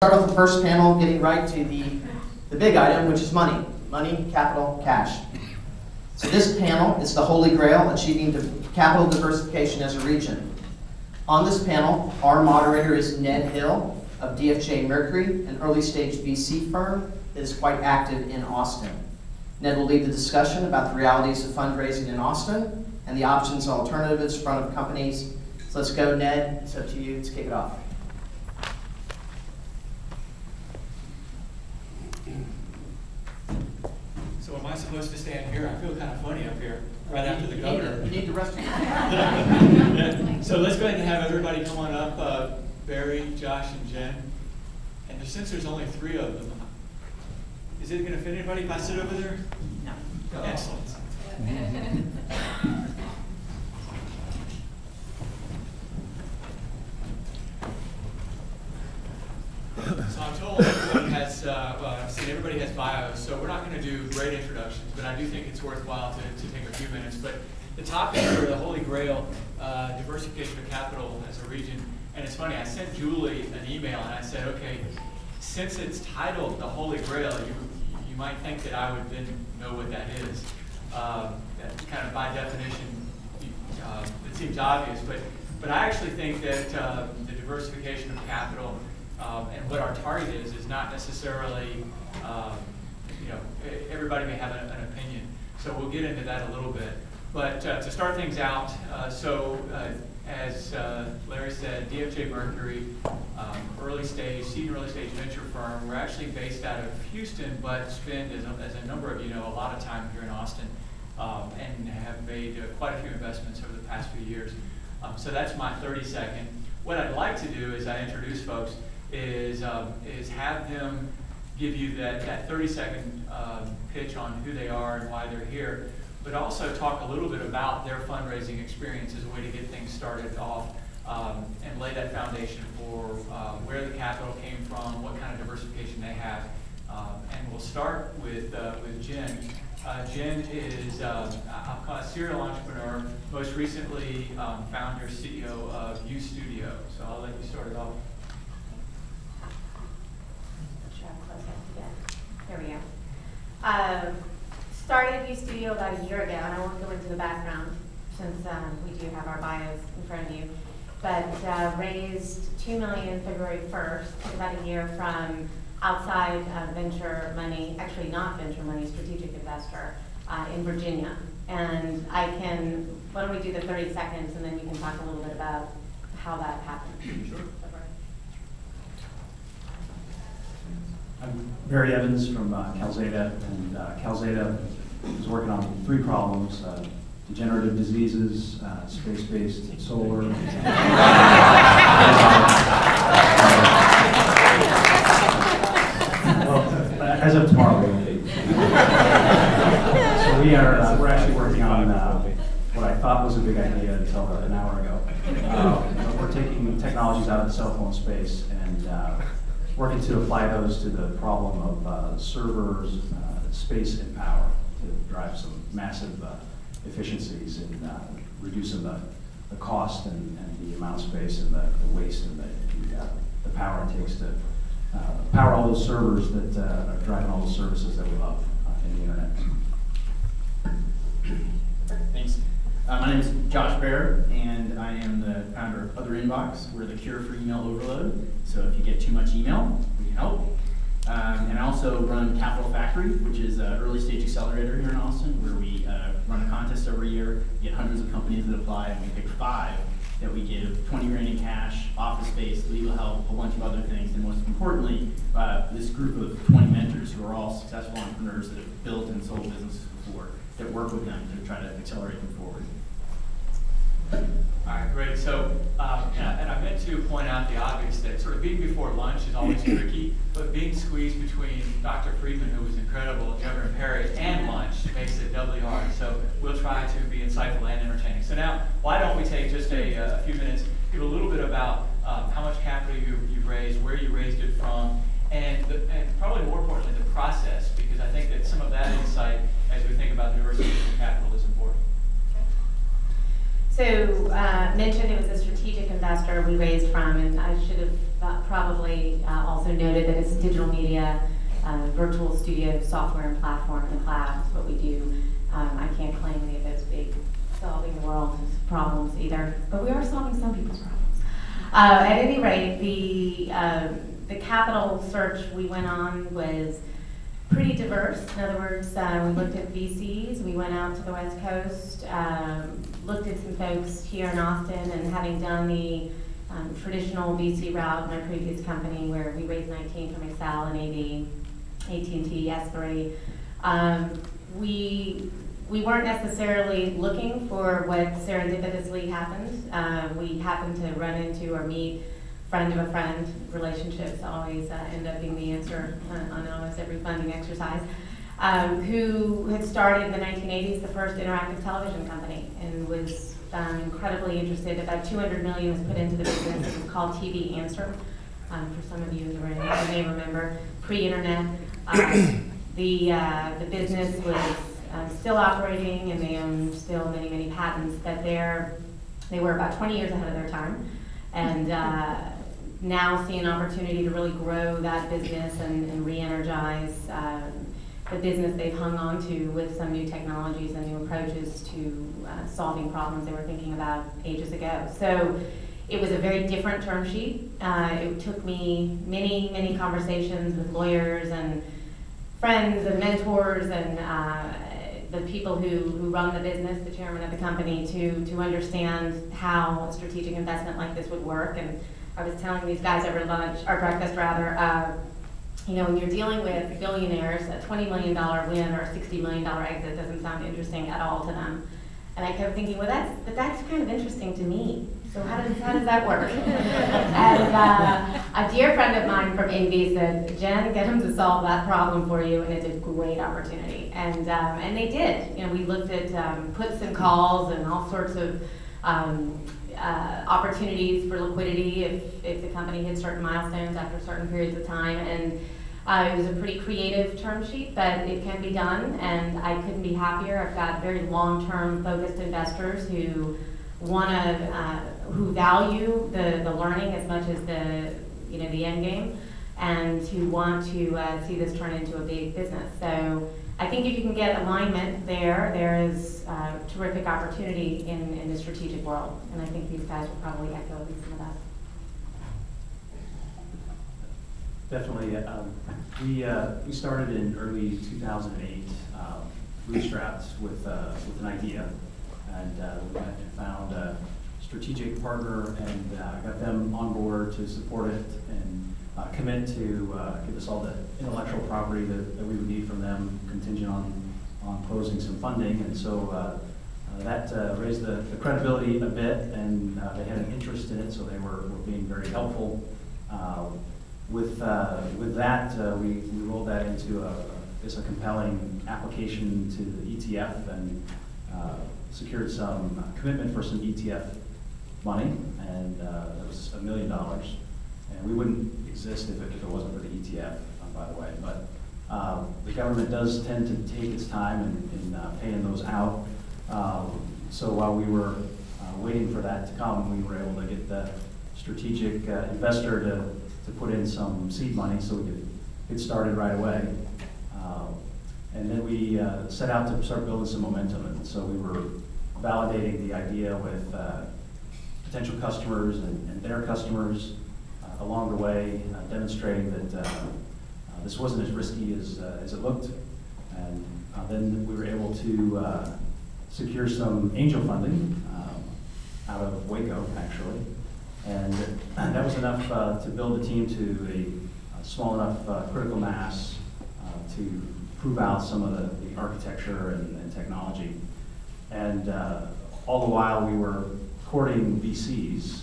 Start with the first panel, getting right to the big item, which is money. Money, capital, cash. So this panel is the holy grail, achieving capital diversification as a region. On this panel, our moderator is Ned Hill of DFJ Mercury, an early stage VC firm that is quite active in Austin. Ned will lead the discussion about the realities of fundraising in Austin and the options and alternatives in front of companies. So let's go, Ned. It's up to you. Let's kick it off. So am I supposed to stand here? I feel kind of funny up here, right after the governor. You need the rest of your So let's go ahead and have everybody come on up, Barry, Josh, and Jen. And since there's only 3 of them, is it going to fit anybody if I sit over there? No. Excellent. So I'm told everybody has, I've seen everybody has bios, so we're not going to do great introductions, but I do think it's worthwhile to take a few minutes. But the topic for the Holy Grail, diversification of capital as a region, and it's funny, I sent Julie an email and I said, okay, since it's titled the Holy Grail, you might think that I would then know what that is. That kind of by definition, it seems obvious, but I actually think that the diversification of capital and what our target is not necessarily, everybody may have an opinion. So we'll get into that a little bit. But to start things out, as Larry said, DFJ Mercury, senior early stage venture firm. We're actually based out of Houston, but spend, as a number of you know, a lot of time here in Austin, and have made quite a few investments over the past few years. So that's my 30-second. What I'd like to do as I introduce folks is have them give you that 30-second pitch on who they are and why they're here, but also talk a little bit about their fundraising experience as a way to get things started off and lay that foundation for where the capital came from, what kind of diversification they have. And we'll start with Jen. Jen is, I'll call a serial entrepreneur, most recently founder, CEO of U Studio. So I'll let you start it off. There we go. Started U Studio about a year ago, and I won't go into the background since we do have our bios in front of you. But raised $2 million February 1st, about a year from outside venture money, actually not venture money, strategic investor in Virginia. And why don't we do the 30 seconds, and then you can talk a little bit about how that happened. Sure. I'm Barry Evans from Calzada, and Calzada is working on 3 problems: degenerative diseases, space-based solar. Well, as of tomorrow, we will be. So we're actually working on what I thought was a big idea until an hour ago. But we're taking technologies out of the cell phone space and working to apply those to the problem of servers, space, and power to drive some massive efficiencies in reducing the cost and the amount of space and the waste and the power it takes to power all those servers that are driving all those services that we love in the internet. Thanks. My name is Josh Baer, and I am the founder of Other Inbox. We're the cure for email overload. So if you get too much email, we can help. And I also run Capital Factory, which is an early stage accelerator here in Austin, where we run a contest every year, get hundreds of companies that apply, and we pick 5 that we give 20 grand in cash, office space, legal help, a bunch of other things, and most importantly, this group of 20 mentors who are all successful entrepreneurs that have built and sold businesses before, that work with them to try to accelerate them forward. All right, great. So, and I meant to point out the obvious that sort of being before lunch is always tricky, but being squeezed between Dr. Friedman, who was incredible, and Governor Perry, and lunch makes it doubly hard. So we'll try to be insightful and entertaining. So now, why don't we take just a few minutes, give a little bit about how much capital you've raised, where you raised it from, and probably more importantly, the process, because I think that some of that insight, as we think about diversification of capital, is important. So mentioned it was a strategic investor we raised from, and I should have probably also noted that it's digital media, virtual studio software and platform in the cloud is what we do. I can't claim any of those big solving the world's problems either, but we are solving some people's problems. At any rate, the capital search we went on was pretty diverse. In other words, we looked at VCs, we went out to the West Coast, looked at some folks here in Austin, and having done the traditional VC route in my previous company where we raised 19 from Excel and AV, AT&T, S3, we weren't necessarily looking for what serendipitously happened. We happened to run into or meet friend of a friend. Relationships always end up being the answer on almost every funding exercise. Who had started in the 1980s the first interactive television company and was incredibly interested. About $200 million was put into the business. It was called TV Answer. For some of you in the room, you may remember, pre-internet. The business was still operating, and they own still many, many patents, but they were about 20 years ahead of their time, and now see an opportunity to really grow that business and re-energize the business they've hung on to with some new technologies and new approaches to solving problems they were thinking about ages ago. So it was a very different term sheet. It took me many, many conversations with lawyers and friends and mentors and the people who run the business, the chairman of the company, to understand how a strategic investment like this would work. And I was telling these guys over lunch, or breakfast rather, when you're dealing with billionaires, a $20 million win or a $60 million exit doesn't sound interesting at all to them. And I kept thinking, well, that's kind of interesting to me. So how does that work? And a dear friend of mine from Indy said, Jen, get them to solve that problem for you, and it's a great opportunity. And they did. We looked at puts and calls and all sorts of opportunities for liquidity if the company hit certain milestones after certain periods of time. And it was a pretty creative term sheet, but it can be done, and I couldn't be happier. I've got very long-term focused investors who who value the learning as much as the end game, and who want to see this turn into a big business. So I think if you can get alignment there is terrific opportunity in the strategic world, and I think these guys will probably echo some of that. Definitely. We started in early 2008, bootstrapped with an idea, and we went and found a strategic partner and got them on board to support it and commit to give us all the intellectual property that we would need from them, contingent on closing some funding. And so that raised the credibility a bit, and they had an interest in it, so they were being very helpful. With that, we rolled that into a compelling application to the ETF and secured some commitment for some ETF money, and that was $1 million. And we wouldn't exist if it wasn't for the ETF, by the way. But the government does tend to take its time in paying those out. So while we were waiting for that to come, we were able to get the strategic investor to put in some seed money so we could get started right away. And then we set out to start building some momentum. And so we were validating the idea with potential customers and their customers along the way, demonstrating that this wasn't as risky as it looked. And then we were able to secure some angel funding out of Waco, actually. And that was enough to build the team to a small enough critical mass to prove out some of the architecture and technology. And all the while we were courting VCs.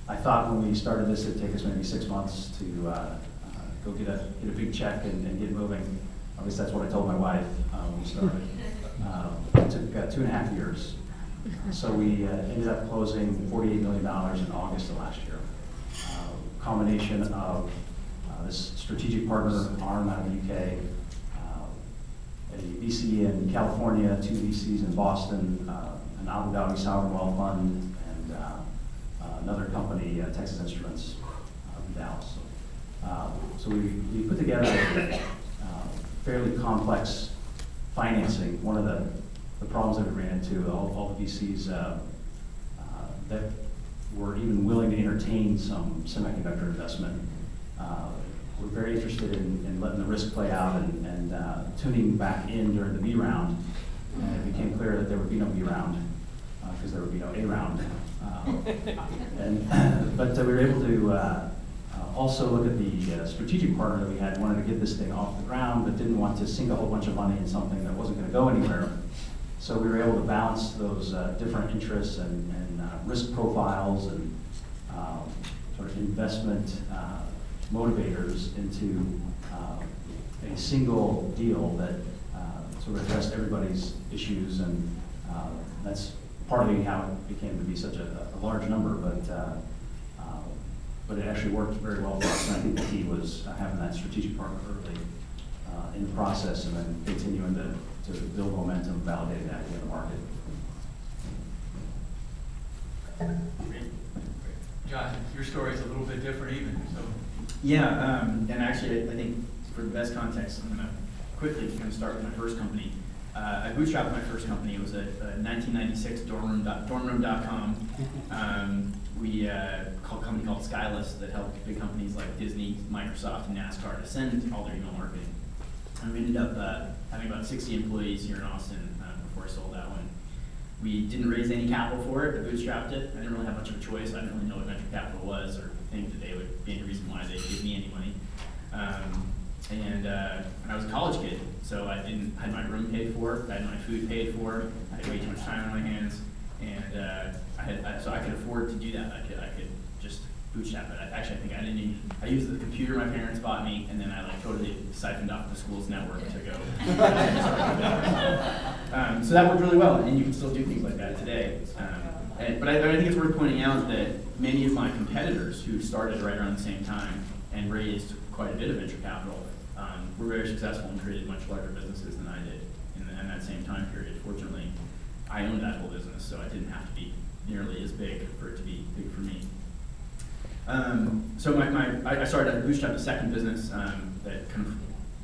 I thought when we started this it'd take us maybe 6 months to go get a big check and get moving. At least that's what I told my wife when we started. It took 2.5 years. So we ended up closing $48 million in August of last year. Combination of this strategic partner, ARM out of the UK, a VC in California, 2 VCs in Boston, an Abu Dhabi sovereign wealth fund, and another company, Texas Instruments. Dallas. So we put together fairly complex financing. One of the problems that we ran into, all the VCs that were even willing to entertain some semiconductor investment were very interested in letting the risk play out and tuning back in during the B round. And it became clear that there would be no B round because there would be no A round. But we were able to also look at the strategic partner that we had, wanted to get this thing off the ground, but didn't want to sink a whole bunch of money in something that wasn't going to go anywhere. So we were able to balance those different interests and risk profiles and sort of investment motivators into a single deal that sort of addressed everybody's issues, and that's partly how it became to be such a large number, but it actually worked very well for us, and I think the key was having that strategic partner early in the process and then continuing to build momentum, validate that in the market. John, your story is a little bit different even, so. Yeah, and actually I think for the best context, I'm gonna quickly kind of start with my first company. I bootstrapped my first company. It was a 1996 dormroom.com. We a company called Skylist that helped big companies like Disney, Microsoft, and NASCAR to send all their email marketing. And we ended up having about 60 employees here in Austin before I sold that one. We didn't raise any capital for it, but bootstrapped it. I didn't really have much of a choice. I didn't really know what venture capital was or think that they would be any reason why they'd give me any money. And I was a college kid, so I had my room paid for, I had my food paid for, I had way too much time on my hands, and so I could afford to do that. I could just bootstrap it. I think I didn't even, I used the computer my parents bought me, and then I like totally siphoned off the school's network to go. So that worked really well, and you can still do things like that today. But I think it's worth pointing out that many of my competitors who started right around the same time and raised quite a bit of venture capital were very successful and created much larger businesses than I did in that same time period. Fortunately, I owned that whole business, so I didn't have to be nearly as big for it to be big for me. So I started to bootstrap a second business that kind of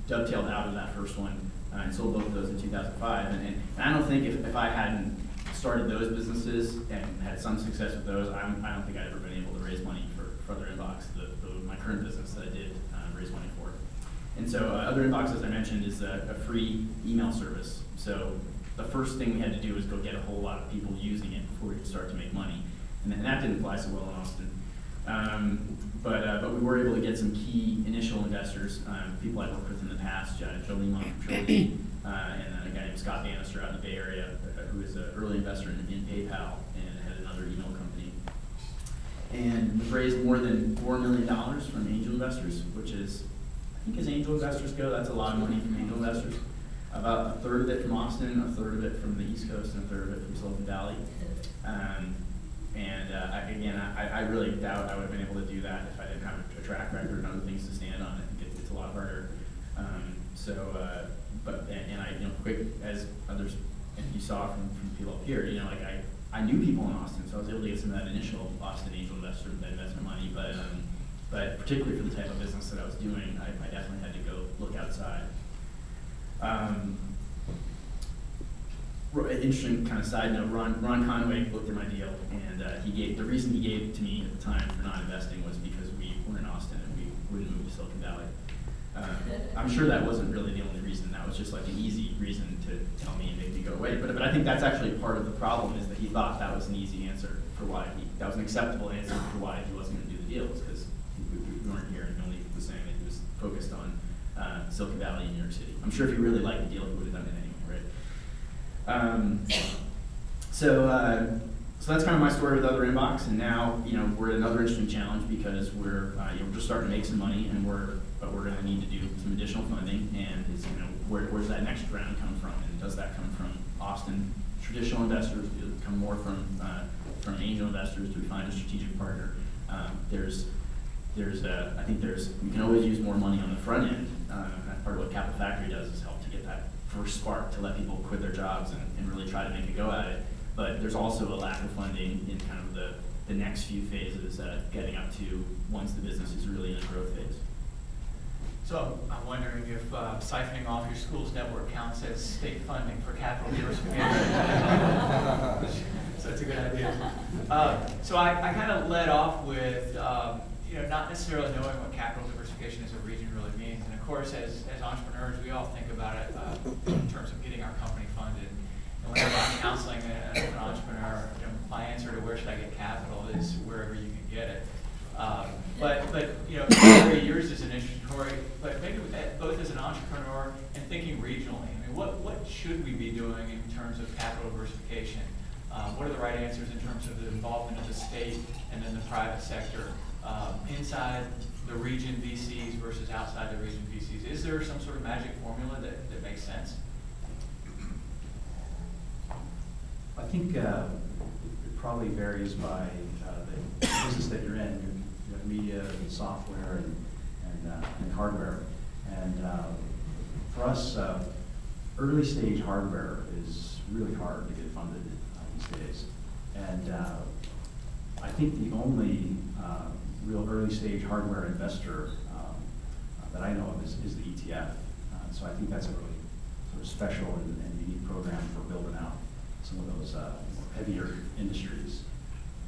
dovetailed out of that first one and sold both of those in 2005. And I don't think if I hadn't started those businesses and had some success with those, I don't think I'd ever been able to raise money for Other Inbox, my current business that I did raise money for. And so Other Inbox, as I mentioned, is a free email service. So the first thing we had to do was go get a whole lot of people using it before we could start to make money. And that didn't fly so well in Austin. But we were able to get some key initial investors, people I've worked with in the past, Joe Lima from Trilogy, and a guy named Scott Bannister out in the Bay Area, who is an early investor in PayPal and had another email company. And we've raised more than $4 million from angel investors, which is, I think as angel investors go, that's a lot of money from angel investors. About a third of it from Austin, a third of it from the East Coast, and a third of it from Silicon Valley. I really doubt I would have been able to do that if I didn't have a track record and other things to stand on. I think it's a lot harder. Quick as others, and you saw from people up here, I knew people in Austin, so I was able to get some of that initial Austin angel investment money. But particularly for the type of business that I was doing, I definitely had to go look outside. Interesting kind of side note, Ron Conway looked at my deal, and the reason he gave it to me at the time for not investing was because we were in Austin and we wouldn't move to Silicon Valley. I'm sure that wasn't really the only reason. That was just like an easy reason to tell me and make me go away. But I think that's actually part of the problem, is that he thought that was an easy answer for why that was an acceptable answer for why he wasn't going to do the deal, because we weren't here, and he only was saying that he was focused on Silicon Valley and New York City. I'm sure if he really liked the deal, he would have done it anyway, right? So that's kind of my story with Other Inbox, and now we're at another interesting challenge because we're just starting to make some money, and we're going to need to do some additional funding, and it's where's that next round come from, and does that come from Austin traditional investors? Does it come more from angel investors? Do we find a strategic partner? I think we can always use more money on the front end. That's part of what Capital Factory does, is help to get that first spark to let people quit their jobs and really try to make a go at it. But there's also a lack of funding in kind of the next few phases getting up to once the business is really in a growth phase. So I'm wondering if siphoning off your school's network counts as state funding for capital diversification. So that's a good idea. So I kind of led off with not necessarily knowing what capital diversification as a region really means. And of course, as entrepreneurs, we all think about it in terms of getting our company funded. And whenever I'm counseling an entrepreneur, my answer to where should I get capital is wherever you can get it. But yours is an interesting story, but maybe both as an entrepreneur and thinking regionally. I mean, what should we be doing in terms of capital diversification? What are the right answers in terms of the involvement of the state and then the private sector inside the region VCs versus outside the region VCs? Is there some sort of magic formula that makes sense? I think it probably varies by the business that you're in. You have media and software and hardware. And for us, early stage hardware is really hard to get funded these days. And I think the only real early stage hardware investor that I know of is the ETF. So I think that's a really sort of special and unique program for building out some of those heavier industries.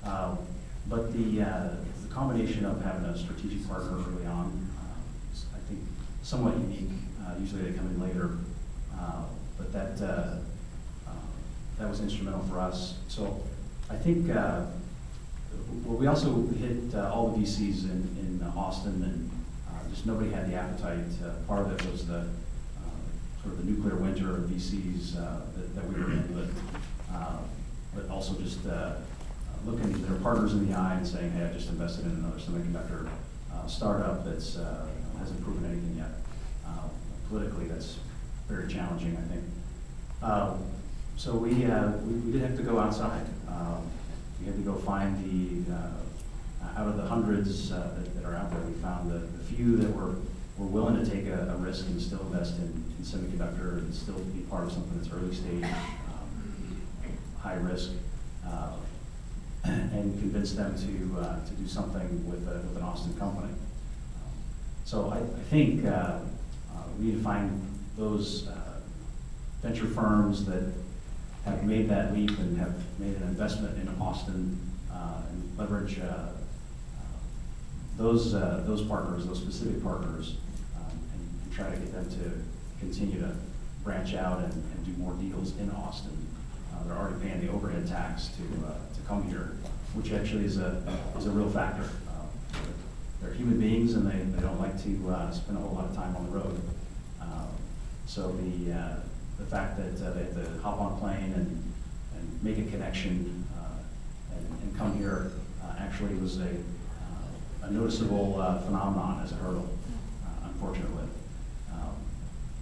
But the combination of having a strategic partner early on is, I think, somewhat unique. Usually they come in later, but that was instrumental for us. So I think we also hit all the VCs in Austin, and just nobody had the appetite. Part of it was the sort of the nuclear winter of VCs that we were in, but also just looking their partners in the eye and saying, hey, I just invested in another semiconductor startup that hasn't proven anything yet. Politically, that's very challenging, I think. So we did have to go outside. We had to go find out of the hundreds that are out there, we found the few that were willing to take a risk and still invest in semiconductor and still be part of something that's early stage, high risk, and convince them to do something with an Austin company. So I think we need to find those venture firms that have made that leap and have made an investment in Austin and leverage those partners, those specific partners, and try to get them to continue to branch out and do more deals in Austin. They're already paying the overhead tax to come here, which actually is a real factor. They're human beings and they don't like to spend a whole lot of time on the road. So the fact that they have to hop on a plane and make a connection and come here actually was a noticeable phenomenon as a hurdle, unfortunately.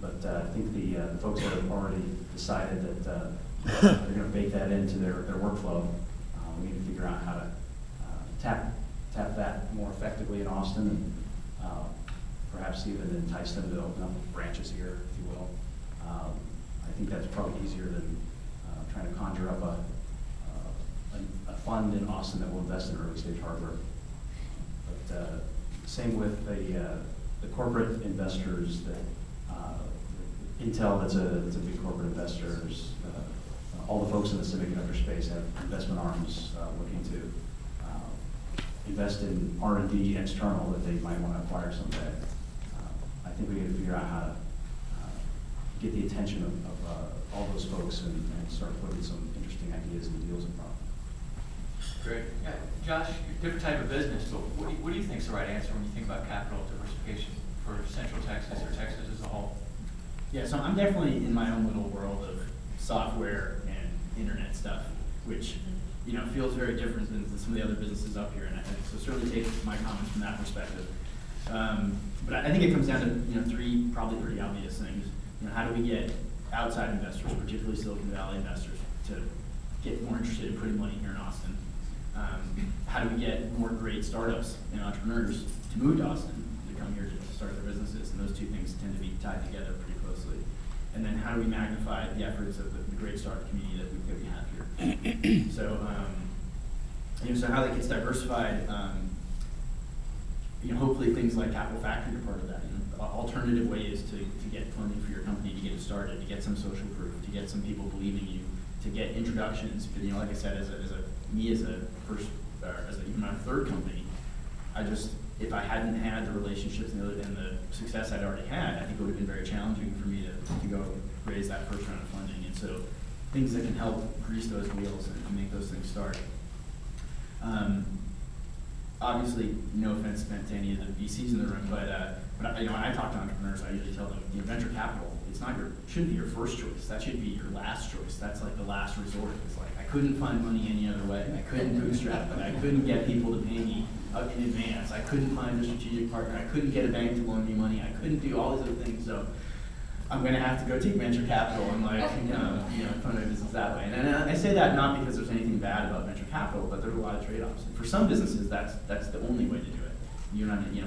But I think the folks that have already decided that they're going to bake that into their workflow, we need to figure out how to tap that more effectively in Austin and perhaps even entice them to open up branches here, if you will. I think that's probably easier than trying to conjure up a fund in Austin that will invest in early stage hardware. But same with the corporate investors that Intel, that's a big corporate investor. There's, all the folks in the semiconductor space have investment arms looking to invest in R&D external that they might want to acquire someday. I think we need to figure out how to get the attention of all those folks and start putting some interesting ideas and deals in front of them. Great. Yeah, Josh, different type of business, but what do you think is the right answer when you think about capital diversification for Central Texas or Texas as a whole? Yeah, so I'm definitely in my own little world of software and internet stuff, which feels very different than some of the other businesses up here, and so certainly take my comments from that perspective. But I think it comes down to three probably pretty obvious things. How do we get outside investors, particularly Silicon Valley investors, to get more interested in putting money here in Austin? How do we get more great startups and entrepreneurs to move to Austin, to come here to start their businesses? And those two things tend to be tied together pretty closely. And then how do we magnify the efforts of the great startup community that we have here? So So how that gets diversified, hopefully things like Capital Factory are part of that. Alternative ways to get funding for your company, to get it started, to get some social proof, to get some people believing you, to get introductions. Like I said, as even my third company, if I hadn't had the relationships and the success I'd already had, I think it would have been very challenging for me to go raise that first round of funding. And so things that can help grease those wheels and make those things start. Obviously, no offense meant to any of the VCs in the room, but when I talk to entrepreneurs, I usually tell them, venture capital, shouldn't be your first choice. That should be your last choice. That's like the last resort. It's like, I couldn't find money any other way. I couldn't bootstrap it. I couldn't get people to pay me up in advance. I couldn't find a strategic partner. I couldn't get a bank to loan me money. I couldn't do all these other things. So I'm going to have to go take venture capital and fund my business that way. And I say that not because there's anything bad about venture capital, but there's a lot of trade-offs. And for some businesses, that's the only way to do it.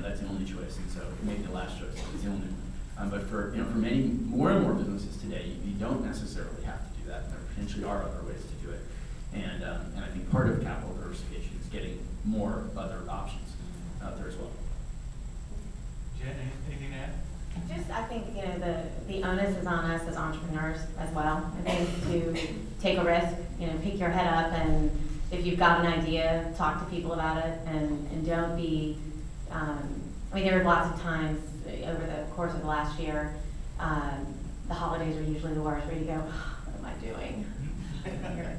That's the only choice, and so it may be the last choice. It's the only one. But for many more and more businesses today, you don't necessarily have to do that. And there potentially are other ways to do it. And I think part of capital diversification is getting more other options out there as well. Jen, anything to add? I think the onus is on us as entrepreneurs as well. I think to take a risk, pick your head up, and if you've got an idea, talk to people about it, and don't be. There were lots of times over the course of the last year. The holidays are usually the worst, where you go, "What am I doing?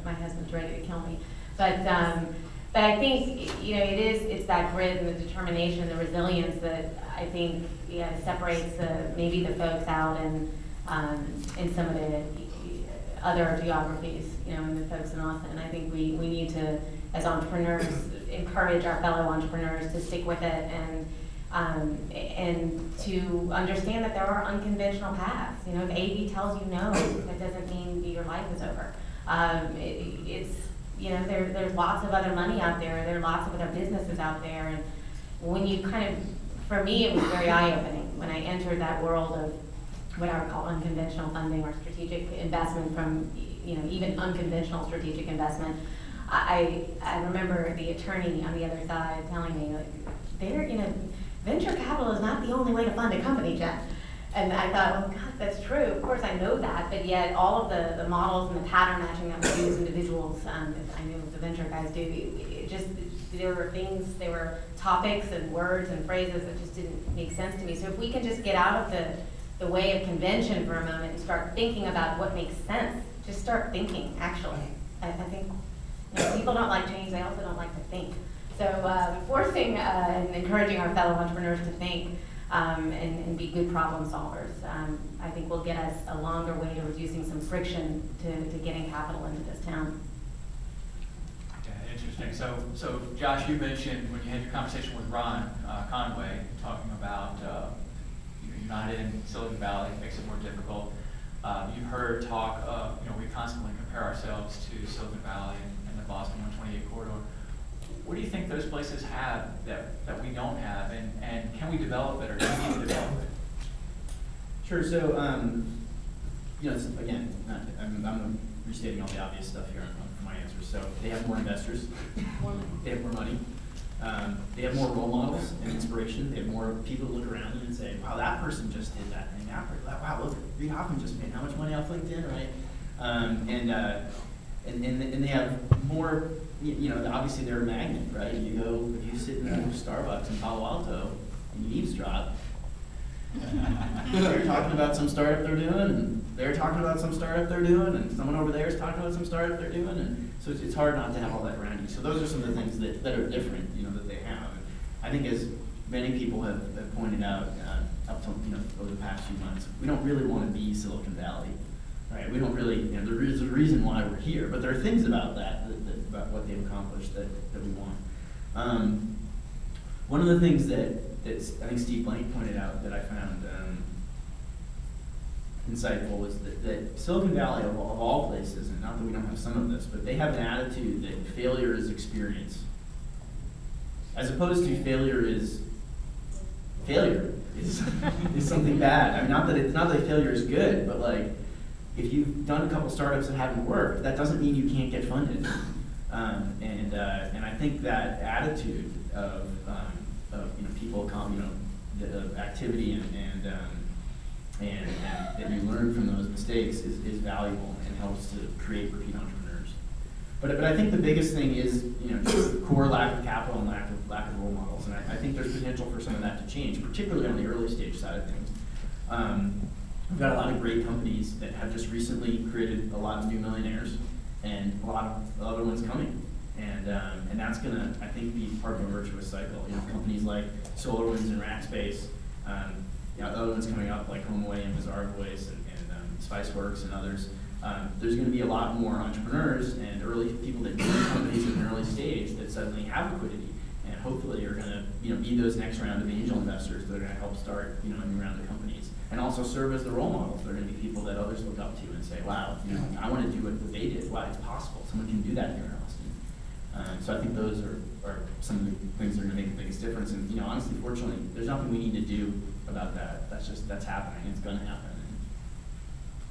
My husband's ready to kill me." But I think it's that grit and the determination, the resilience that I think separates maybe the folks out in some of the other geographies, and the folks in Austin. I think we need to, as entrepreneurs, encourage our fellow entrepreneurs to stick with it and to understand that there are unconventional paths. If AV tells you no, that doesn't mean your life is over. There's lots of other money out there. There are lots of other businesses out there, and when you for me, it was very eye-opening when I entered that world of what I would call unconventional funding or strategic investment from, even unconventional strategic investment. I remember the attorney on the other side telling me, venture capital is not the only way to fund a company, Jen. And I thought, well, God, that's true. Of course, I know that, but yet all of the models and the pattern matching that we do as individuals, as I know the venture guys do, there were topics and words and phrases that just didn't make sense to me. So if we can just get out of the way of convention for a moment and start thinking about what makes sense, just start thinking, actually. I think people don't like change, they also don't like to think. So forcing and encouraging our fellow entrepreneurs to think and be good problem solvers, I think will get us a longer way to reducing some friction to getting capital into this town. Yeah, interesting. So Josh, you mentioned when you had your conversation with Ron Conway, talking about you're not in Silicon Valley, it makes it more difficult. You heard talk of, we constantly compare ourselves to Silicon Valley and the Boston 128 corridor. What do you think those places have that we don't have, and can we develop it, or do we need to develop it? Sure. So, again, I'm restating all the obvious stuff here for my answers. So they have more investors, they have more money, they have more role models and inspiration. They have more people to look around and say, "Wow, that person just did that thing." Wow, look, Reid Hoffman just made how much money off LinkedIn, right? And they have more. Obviously they're a magnet, right? If you sit in a Starbucks in Palo Alto and you eavesdrop, they're talking about some startup they're doing, and they're talking about some startup they're doing, and someone over there is talking about some startup they're doing, and so it's hard not to have all that around you. So those are some of the things that are different, that they have. And I think as many people have pointed out up to over the past few months, we don't really want to be Silicon Valley. Right, we don't really, there is a reason why we're here, but there are things about about what they've accomplished that we want. One of the things that I think Steve Blank pointed out that I found insightful was that Silicon Valley, of all places, and not that we don't have some of this, but they have an attitude that failure is experience, as opposed to failure is something bad. I mean, not that failure is good, but if you've done a couple startups that haven't worked, that doesn't mean you can't get funded, And I think that attitude of people, the activity and that you learn from those mistakes is valuable and helps to create repeat entrepreneurs. But I think the biggest thing is just core lack of capital and lack of role models, and I think there's potential for some of that to change, particularly on the early stage side of things. We've got a lot of great companies that have just recently created a lot of new millionaires, and a lot of other ones coming, and that's gonna, I think, be part of a virtuous cycle. Companies like SolarWinds and Rackspace, other ones coming up like HomeAway and Bizarre Voice and Spiceworks and others. There's going to be a lot more entrepreneurs and early people that join companies in an early stage that suddenly have liquidity, and hopefully are going to be those next round of angel investors that are going to help start a new round of companies, and also serve as the role models. They're going to be people that others look up to and say, wow, I want to do what they did. Wow, it's possible. Someone can do that here in Austin. So I think those are some of the things that are going to make the biggest difference. And honestly, fortunately, there's nothing we need to do about that. That's happening. It's going to happen. And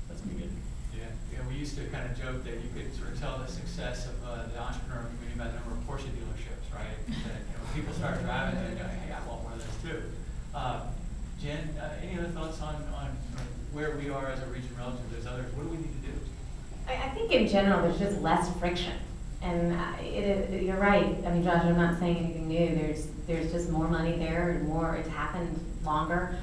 that's going to be good. Yeah, we used to kind of joke that you could sort of tell the success of the entrepreneur community by the number of Porsche dealerships, right? That when people start driving, they go, hey, I want one of those too. Jen, any other thoughts on where we are as a region relative to those others? What do we need to do? I think in general, there's just less friction. And you're right. I mean, Josh, I'm not saying anything new. There's just more money there, and more. It's happened longer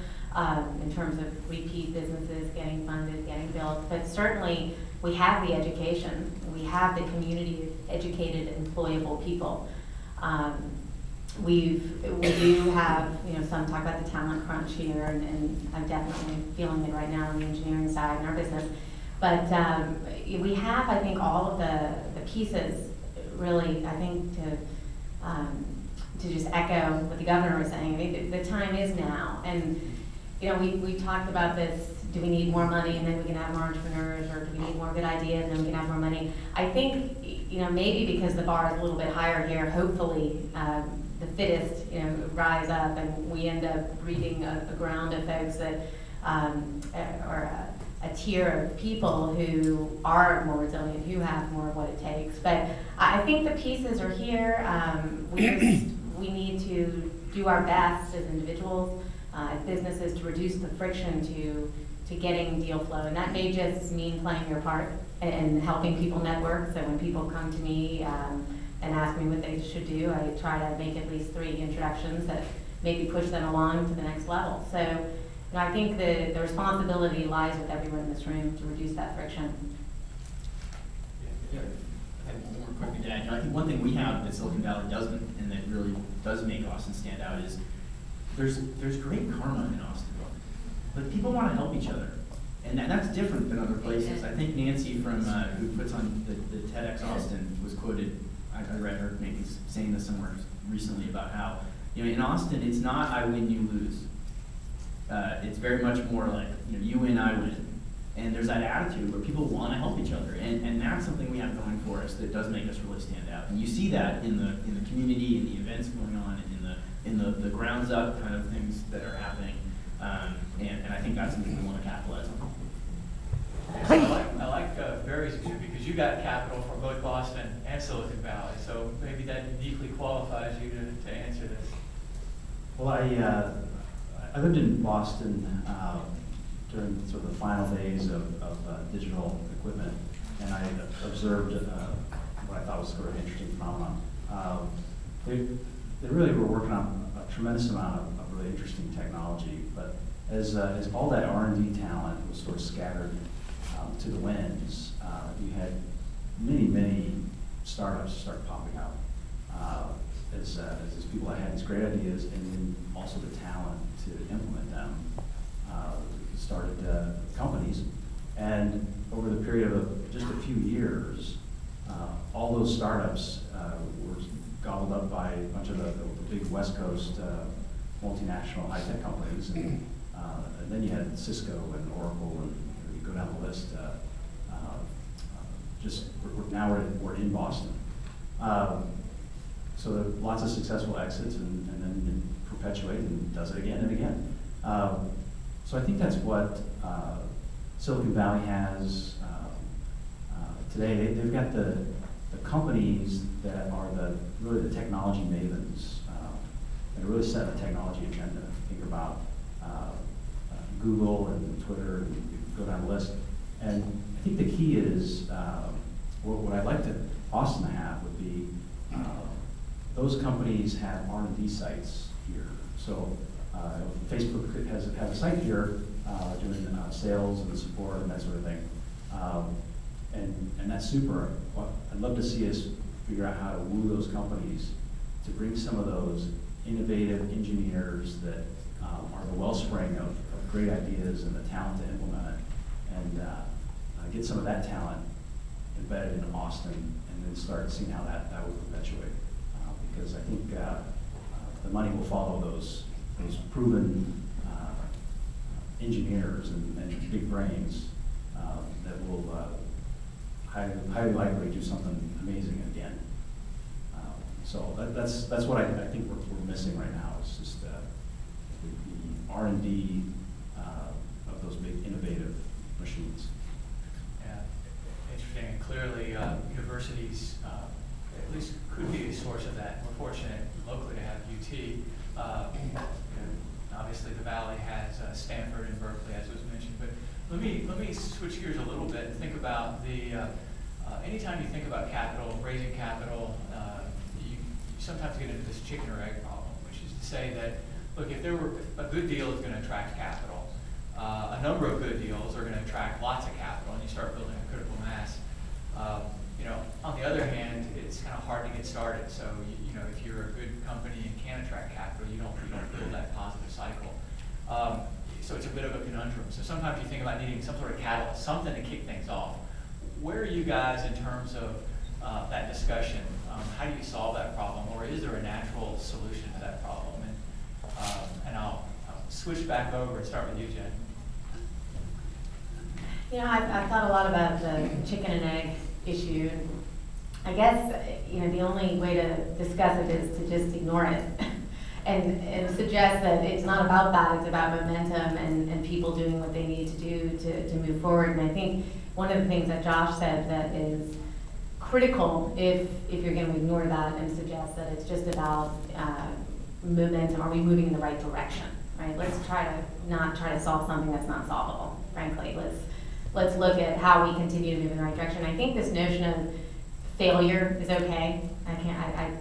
in terms of repeat businesses getting funded, getting built. But certainly, we have the education. We have the community of educated, employable people. We do have, some talk about the talent crunch here, and I'm definitely feeling it right now on the engineering side in our business. But we have, I think, all of the pieces, really, I think, to just echo what the governor was saying. I mean, the time is now. And, we talked about this, do we need more money and then we can have more entrepreneurs, or do we need more good ideas and then we can have more money? I think, maybe because the bar is a little bit higher here, hopefully the fittest, rise up, and we end up breeding a ground of folks that, or a tier of people who are more resilient, who have more of what it takes. But I think the pieces are here. We need to do our best as individuals, as businesses, to reduce the friction to getting deal flow. And that may just mean playing your part and helping people network. So when people come to me and ask me what they should do, I try to make at least 3 introductions that maybe push them along to the next level. So I think the responsibility lies with everyone in this room to reduce that friction. Yeah. I have one more quick to add. I think one thing we have that Silicon Valley doesn't, and that really does make Austin stand out, is there's great karma in Austin, but people want to help each other, and that's different than other places. I think Nancy from who puts on the TEDx Austin was quoted. I read her maybe saying this somewhere recently about how in Austin it's not I win, you lose. It's very much more like you win, I win, and there's that attitude where people want to help each other, and that's something we have going for us that does make us really stand out. And you see that in the community, in the events going on, in the grounds up kind of things that are happening, and I think that's something we want to capitalize on. So I like Barry's view, because you got capital from both Boston and Silicon Valley, so maybe that uniquely qualifies you to answer this. Well, I lived in Boston during sort of the final days of digital equipment, and I observed what I thought was sort of an interesting phenomenon. They really were working on a tremendous amount of really interesting technology, but as all that R&D talent was sort of scattered to the winds, you had many startups start popping up as people that had these great ideas, and then also the talent to implement them started companies. And over the period of just a few years, all those startups were gobbled up by a bunch of the big West Coast multinational high-tech companies, and then you had Cisco and Oracle, and you go down the list. Now we're in Boston. So there are lots of successful exits, and then it perpetuates and does it again and again. So I think that's what Silicon Valley has today. They've got the the companies that are really the technology mavens, that really set the technology agenda. Think about Google and Twitter, and you go down the list. And I think the key is, what I'd like Austin to have would be, those companies have R&D sites here. So Facebook has a site here doing sales and support and that sort of thing. And that's super. I'd love to see us figure out how to woo those companies to bring some of those innovative engineers that are the wellspring of great ideas and the talent to implement it, and get some of that talent embedded in Austin, and then start seeing how that would perpetuate. Because I think the money will follow those proven engineers and big brains that will highly likely do something amazing again. So that's what I think we're missing right now. Is just the R&D of those big innovative machines. Yeah, interesting. And clearly, universities at least could be a source of that. We're fortunate locally to have UT. Obviously, the Valley has Stanford and Berkeley, as was mentioned. But let me switch gears a little bit and think about the. Anytime you think about capital, raising capital, you sometimes get into this chicken or egg problem, which is to say that, look, if a good deal is going to attract capital, a number of good deals are going to attract lots of capital, and you start building a critical mass. On the other hand, it's kind of hard to get started. So, if you're a good company and can attract capital, you don't build that positive cycle. So it's a bit of a conundrum. So sometimes you think about needing some sort of catalyst, something to kick things off. Where are you guys in terms of that discussion? How do you solve that problem, or is there a natural solution to that problem? And I'll switch back over and start with you, Jen. I've thought a lot about the chicken and egg issue. I guess, the only way to discuss it is to just ignore it and suggest that it's not about that, it's about momentum and people doing what they need to do to move forward. And I think one of the things that Josh said that is critical, if you're going to ignore that and suggest that it's just about momentum, are we moving in the right direction, right? Let's not try to solve something that's not solvable, frankly. Let's look at how we continue to move in the right direction. I think this notion of failure is okay. I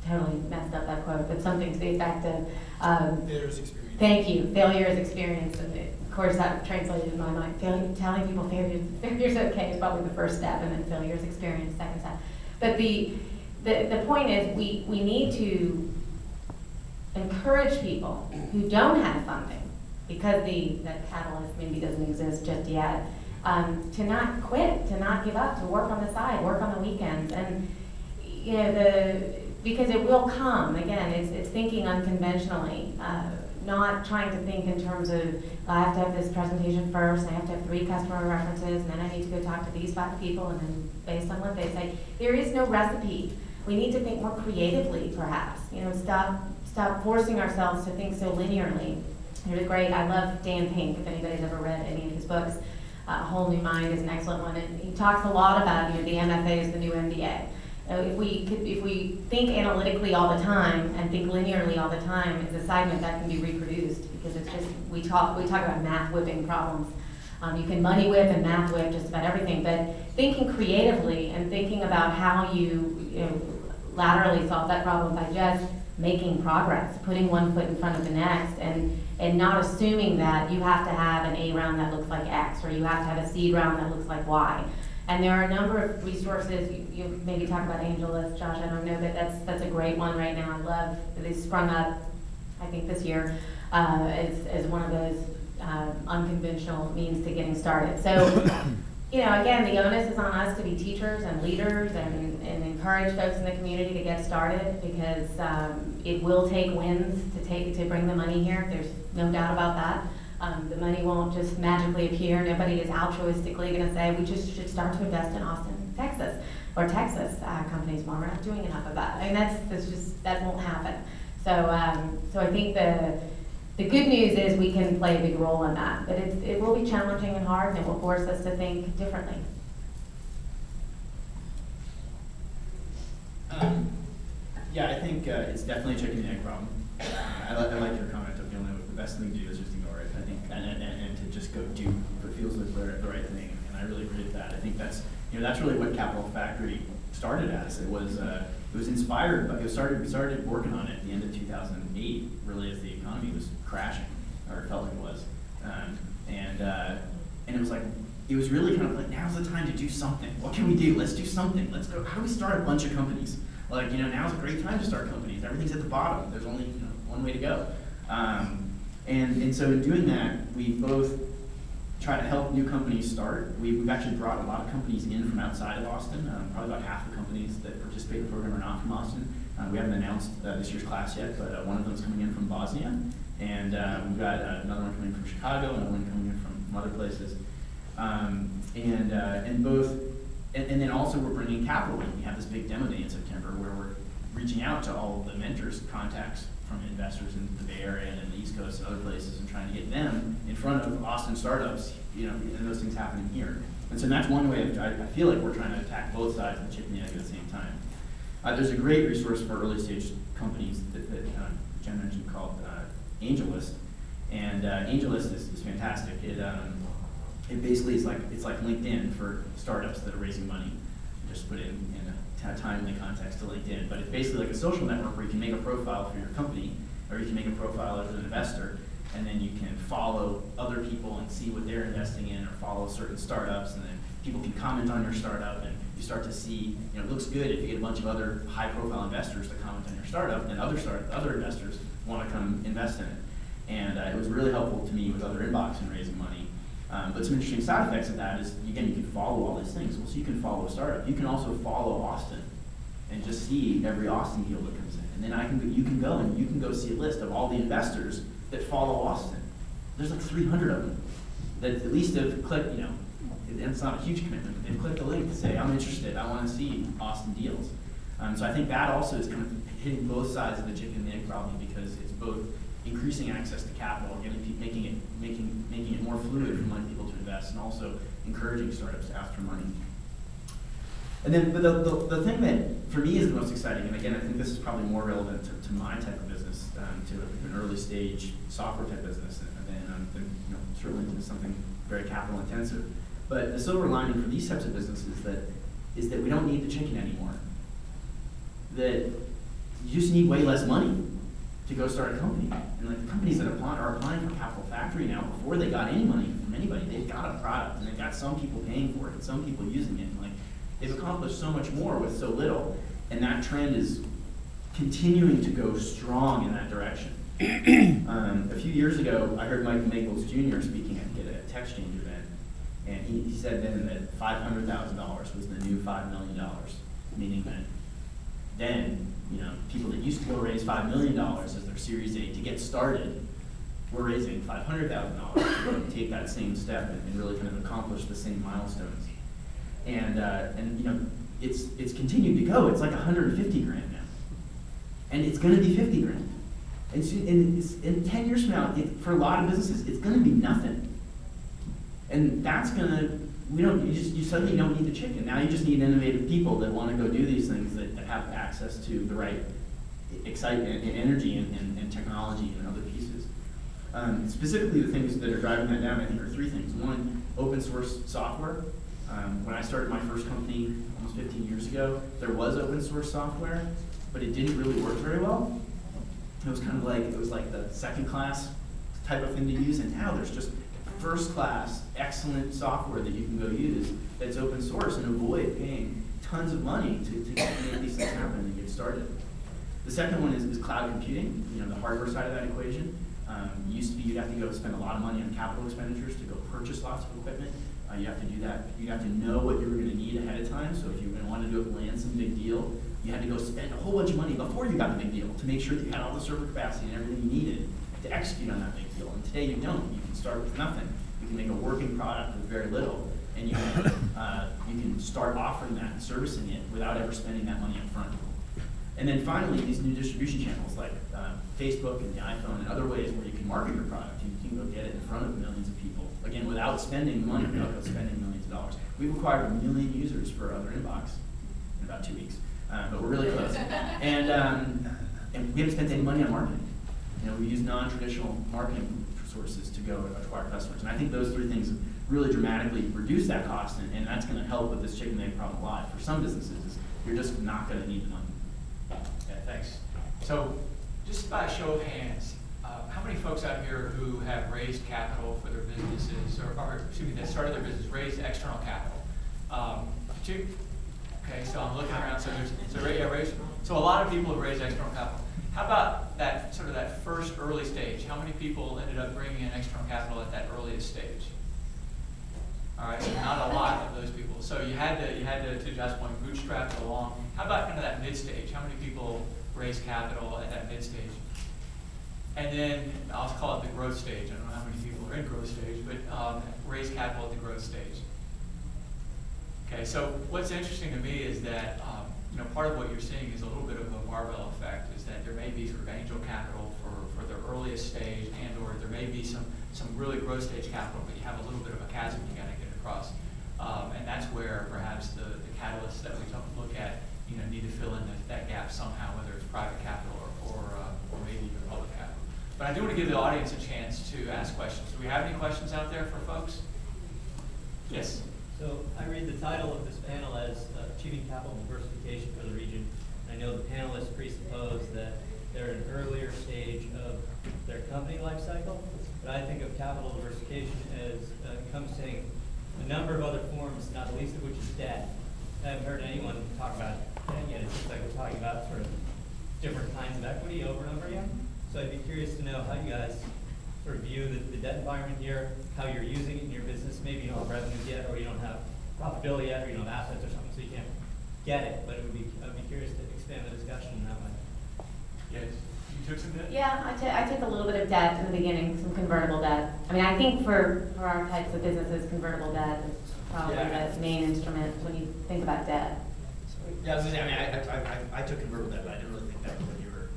totally messed up that quote, but something to the effect of failure is experience. Thank you. Failure is experience. And of course, that translated in my mind. Telling people failure is okay is probably the first step, and then failure is experience, second step. But the point is, we need to encourage people who don't have funding, because the catalyst maybe doesn't exist just yet, to not quit, to not give up, to work on the side, work on the weekends, and because it will come. Again, it's thinking unconventionally, not trying to think in terms of I have to have this presentation first, I have to have 3 customer references, and then I need to go talk to these 5 people, and then based on what they say, there is no recipe. We need to think more creatively, perhaps. Stop forcing ourselves to think so linearly. There's I love Dan Pink, if anybody's ever read any of his books. A Whole New Mind is an excellent one, and he talks a lot about the MFA is the new MBA. If we think analytically all the time and think linearly all the time, it's a assignment that can be reproduced, because it's just we talk about math whipping problems. You can money whip and math whip just about everything, but thinking creatively and thinking about how you laterally solve that problem by just making progress, putting one foot in front of the next, and not assuming that you have to have an A round that looks like X, or you have to have a seed round that looks like Y. And there are a number of resources. You maybe talk about AngelList, Josh, I don't know, but that's a great one right now. I love that they sprung up, I think this year, as one of those unconventional means to getting started. So, again, the onus is on us to be teachers and leaders and encourage folks in the community to get started, because it will take wins to bring the money here. There's no doubt about that. The money won't just magically appear. Nobody is altruistically going to say, we just should start to invest in Austin, Texas, or Texas companies more. We're not doing enough of that. I mean, that won't happen. So I think the good news is we can play a big role in that, but it will be challenging and hard, and it will force us to think differently. Yeah, I think it's definitely a chicken and egg problem. I like your comment of, the best thing to do is just ignore it. I think, and to just go do what feels like the right thing. And I really agree with that. I think that's really what Capital Factory started as. It was inspired, but we started working on it at the end of 2008, really as the economy was crashing, or it felt like it was. And it was like, it was really kind of like, now's the time to do something. What can we do? Let's do something. Let's go. How do we start a bunch of companies? Like, now's a great time to start companies. Everything's at the bottom. There's only one way to go. And so in doing that, we both try to help new companies start. We've actually brought a lot of companies in from outside of Austin. Probably about half the companies that participate in the program are not from Austin. We haven't announced this year's class yet, but one of them is coming in from Bosnia. And we've got another one coming from Chicago, another one coming in from other places. And then also we're bringing capital in. We have this big demo day in September where we're reaching out to all of the mentors, contacts from investors in the Bay Area and the East Coast and other places, and trying to get them in front of Austin startups, and those things happening here. And so that's one way I feel like we're trying to attack both sides of the chicken and egg at the same time. There's a great resource for early stage companies that Jen mentioned called AngelList, and AngelList is fantastic. It basically is it's like LinkedIn for startups that are raising money. You just put it in a timely context to LinkedIn, but it's basically like a social network where you can make a profile for your company, or you can make a profile as an investor, and then you can follow other people and see what they're investing in, or follow certain startups, and then people can comment on your startup, and you start to see, it looks good if you get a bunch of other high-profile investors to comment on your startup, and other investors want to come invest in it. And it was really helpful to me with other inbox and raising money. But some interesting side effects of that is, again, you can follow all these things. Well, so you can follow a startup. You can also follow Austin and just see every Austin deal that comes in. And then you can go see a list of all the investors that follow Austin. There's like 300 of them that at least have clicked, and it's not a huge commitment, but they've clicked a link to say, I'm interested, I want to see Austin deals. So I think that also is kind of hitting both sides of the chicken and the egg problem, because it's both increasing access to capital, making it more fluid for money people to invest, and also encouraging startups to ask for money. And then, but the thing that for me is the most exciting, and again, I think this is probably more relevant to my type of business, to an early stage software type business, than certainly to something very capital intensive. But the silver lining for these types of businesses is that we don't need the chicken anymore. That you just need way less money to go start a company. And like the companies that are applying for Capital Factory now, before they got any money from anybody, they've got a product, and they've got some people paying for it, and some people using it. And like, they've accomplished so much more with so little, and that trend is continuing to go strong in that direction. A few years ago, I heard Mike Maples Jr. speaking at a TechChange event, and he said then that $500,000 was the new $5 million, meaning that then, people that used to go raise $5 million as their Series A to get started were raising $500,000 to go take that same step and really kind of accomplish the same milestones. And it's continued to go. It's like 150 grand now, and it's going to be 50 grand. And in 10 years from now, for a lot of businesses, it's going to be nothing. And that's going to, you suddenly don't need the chicken. Now you just need innovative people that want to go do these things, that have access to the right excitement and energy and technology and other pieces. Specifically, the things that are driving that down, I think, are three things. One, open source software. When I started my first company almost 15 years ago, there was open source software, but it didn't really work very well. It was kind of like, the second class type of thing to use, and now there's just first class, excellent software that you can go use that's open source and avoid paying tons of money to make these things happen and get started. The second one is cloud computing, the hardware side of that equation. Used to be you'd have to go spend a lot of money on capital expenditures to go purchase lots of equipment. You have to do that. You have to know what you were going to need ahead of time. So if you wanted to land some big deal, you had to go spend a whole bunch of money before you got the big deal to make sure that you had all the server capacity and everything you needed to execute on that big deal. And today you don't. You can start with nothing. You can make a working product with very little, and you can start offering that and servicing it without ever spending that money up front. And then finally, these new distribution channels like Facebook and the iPhone and other ways where you can market your product. You can go get it in front of millions of people, again, without spending money, without spending millions of dollars. We've acquired 1 million users for Other Inbox in about 2 weeks. but we're really close. And we haven't spent any money on marketing. We use non-traditional marketing sources to go acquire customers. And I think those three things have really dramatically reduced that cost, and that's going to help with this chicken and egg problem a lot. For some businesses, you're just not going to need the money. Yeah, thanks. So, just by a show of hands, how many folks out here who have raised capital for their businesses, or excuse me, that started their business, raised external capital? Two? Okay, so I'm looking around, so a lot of people have raised external capital. How about that sort of that first early stage? How many people ended up bringing in external capital at that earliest stage? All right, so not a lot of those people. So you had to Josh's point, bootstrap it along. How about kind of that mid stage? How many people raised capital at that mid stage? And then I'll call it the growth stage. I don't know how many people are in growth stage, but raised capital at the growth stage. Okay, so what's interesting to me is that part of what you're seeing is a little bit of a barbell effect, is that there may be sort of angel capital for the earliest stage, and or there may be some really growth stage capital, but you have a little bit of a chasm you got to get across. And that's where perhaps the catalysts that we look at need to fill in that gap somehow, whether it's private capital or maybe even public capital. But I do want to give the audience a chance to ask questions. Do we have any questions out there for folks? Yes. So I read the title of this panel as Achieving Capital Diversification for the Region. I know the panelists presuppose that they're in an earlier stage of their company life cycle, but I think of capital diversification as encompassing a number of other forms, not the least of which is debt. I haven't heard anyone talk about debt yet. It seems like we're talking about sort of different kinds of equity over and over again. So I'd be curious to know how you guys sort of view the debt environment here, how you're using it in your business. Maybe you don't have revenues yet, or you don't have profitability yet, or you don't have assets or something, so you can't get it. But I'd be curious to expand the discussion in that way. Yes. You took some debt? Yeah, I took a little bit of debt in the beginning, some convertible debt. I mean, I think for our types of businesses, convertible debt is probably the main instrument when you think about debt. Yeah, I was gonna say, I took convertible debt, but I didn't really think that was what you were.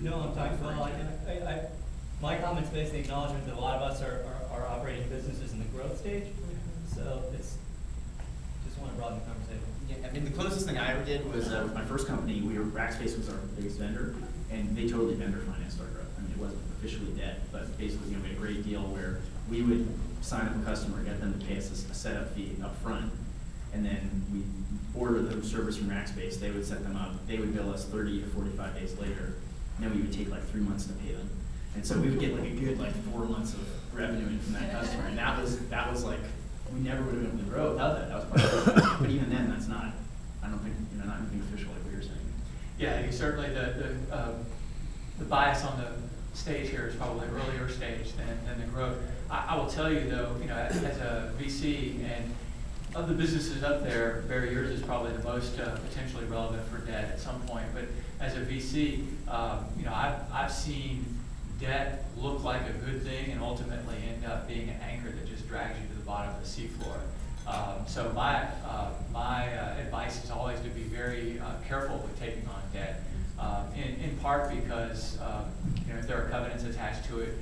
No, I'm talking about, my comments basically acknowledgement that a lot of us are operating businesses in the growth stage. So it's, just want to broaden the conversation. Yeah, I mean, the closest thing I ever did was with my first company. Rackspace was our biggest vendor, and they totally vendor financed our growth. I mean, it wasn't officially debt, but basically, we had a great deal where we would sign up a customer, get them to pay us a setup fee up front, and then we order the service from Rackspace. They would set them up. They would bill us 30 to 45 days later, and then we would take like 3 months to pay them. And so we would get like a good 4 months of revenue in from that customer, and that was like, we never would have been able to grow without that. That was part of it. But even then, that's not, I don't think, not anything official like we were saying. Yeah, I think certainly the bias on the stage here is probably earlier stage than the growth. I will tell you though, as a VC, and of the businesses up there, Barry, yours is probably the most potentially relevant for debt at some point. But as a VC, I've seen debt look like a good thing and ultimately end up being an anchor that just drags you to the bottom of the seafloor. So my advice is always to be very careful with taking on debt, in part because if there are covenants attached to it,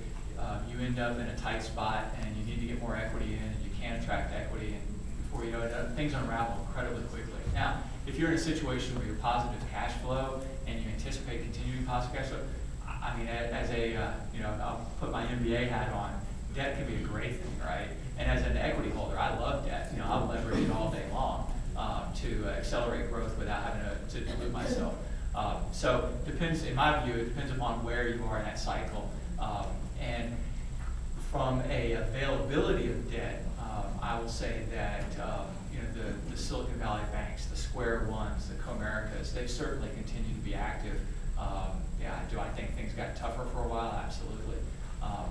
you end up in a tight spot and you need to get more equity in, and you can't attract equity, and before you know it, things unravel incredibly quickly. Now, if you're in a situation where you're positive cash flow and you anticipate continuing positive cash flow, I mean, as a, I'll put my MBA hat on, debt can be a great thing, right? And as an equity holder, I love debt. I'll leverage it all day long to accelerate growth without having to dilute myself. So depends, in my view, it depends upon where you are in that cycle. And from a availability of debt, I will say that the Silicon Valley banks, the Square Ones, the Comerica's, they've certainly continued to be active. Do I think things got tougher for a while? Absolutely.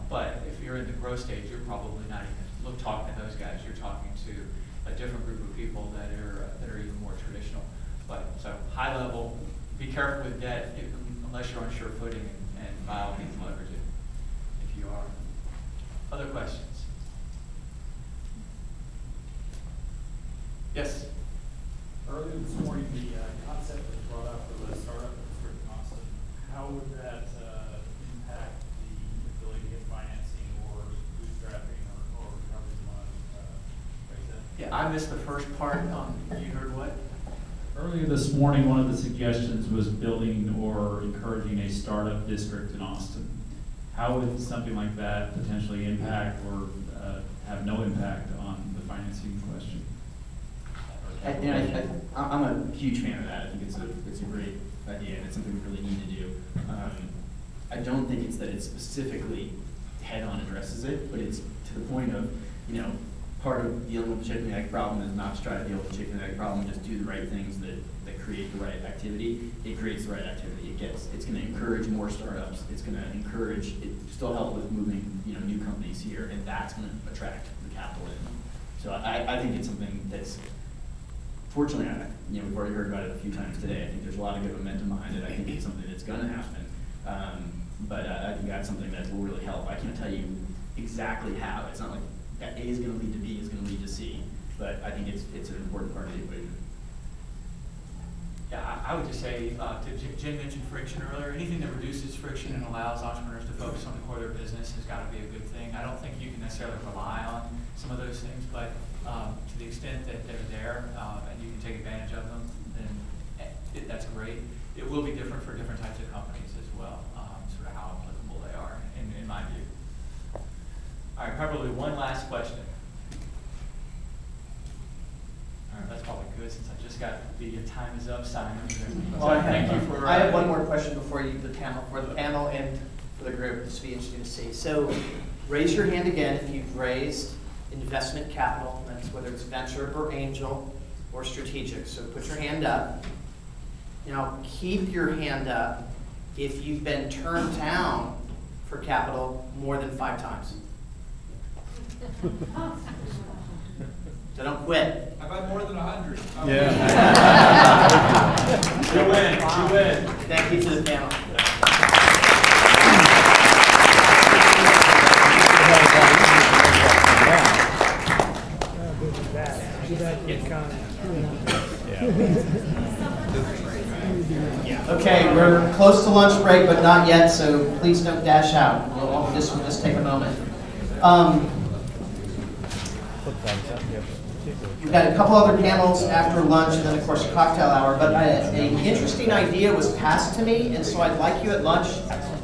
But if you're in the growth stage, you're probably not even talking to those guys. You're talking to a different group of people that are even more traditional. But so high level, be careful with debt unless you're on sure footing, and by all means leverage it if you are. Other questions? Yes. Earlier this morning, the concept was brought up of a startup at a certain cost. How would that impact the ability to get financing or bootstrapping or however you want to phrase that? Yeah, I missed the first part. You heard what? Earlier this morning, one of the suggestions was building or encouraging a startup district in Austin. How would something like that potentially impact or have no impact on the financing question? I'm a huge fan of that. I think it's a great idea, and it's something we really need to do. I don't think it's that it specifically head-on addresses it, but it's to the point of, you know, part of dealing with the chicken and egg problem is not to try to deal with the chicken and egg problem, just do the right things that create the right activity. It creates the right activity. It's going to encourage more startups. It's going to encourage, still help with moving, you know, new companies here, and that's going to attract the capital in. So I think it's something that's, fortunately, you know, we've already heard about it a few times today. I think there's a lot of good momentum behind it. I think it's something that's going to happen. But I think that's something that will really help. I can't tell you exactly how. It's not like that A is going to lead to B is going to lead to C. But I think it's an important part of the equation. Yeah, I would just say, Jen mentioned friction earlier. Anything that reduces friction and allows entrepreneurs to focus on the core of their business has got to be a good thing. I don't think you can necessarily rely on some of those things, but to the extent that they're there and you can take advantage of them, then that's great. It will be different for different types of companies as well, sort of how applicable they are, in my view. All right, probably one last question. All right, that's probably good since I just got the time is up sign over there. Well, Thank you for. I have one more question before you, the panel and for the group. This will be interesting to see. So, raise your hand again if you've raised investment capital. That's whether it's venture or angel or strategic. So put your hand up. Now keep your hand up if you've been turned down for capital more than 5 times. So don't quit. How about more than 100? Yeah. You win. You win. Thank you to the panel. Okay, we're close to lunch break, but not yet, so please don't dash out. We'll just take a moment. We've got a couple other panels after lunch, and then of course a cocktail hour, but an interesting idea was passed to me, and so I'd like you at lunch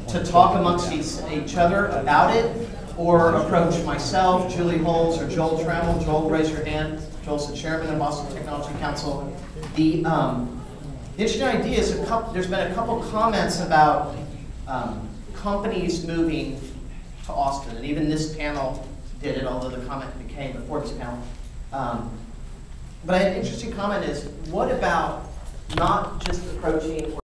to talk amongst each other about it, or approach myself, Julie Holes, or Joel Trammell. Joel, raise your hand. Joel's the chairman of Boston Technology Council. The interesting idea is there's been a couple comments about companies moving to Austin, and even this panel did it, although the comment came before this panel. But an interesting comment is, what about not just approaching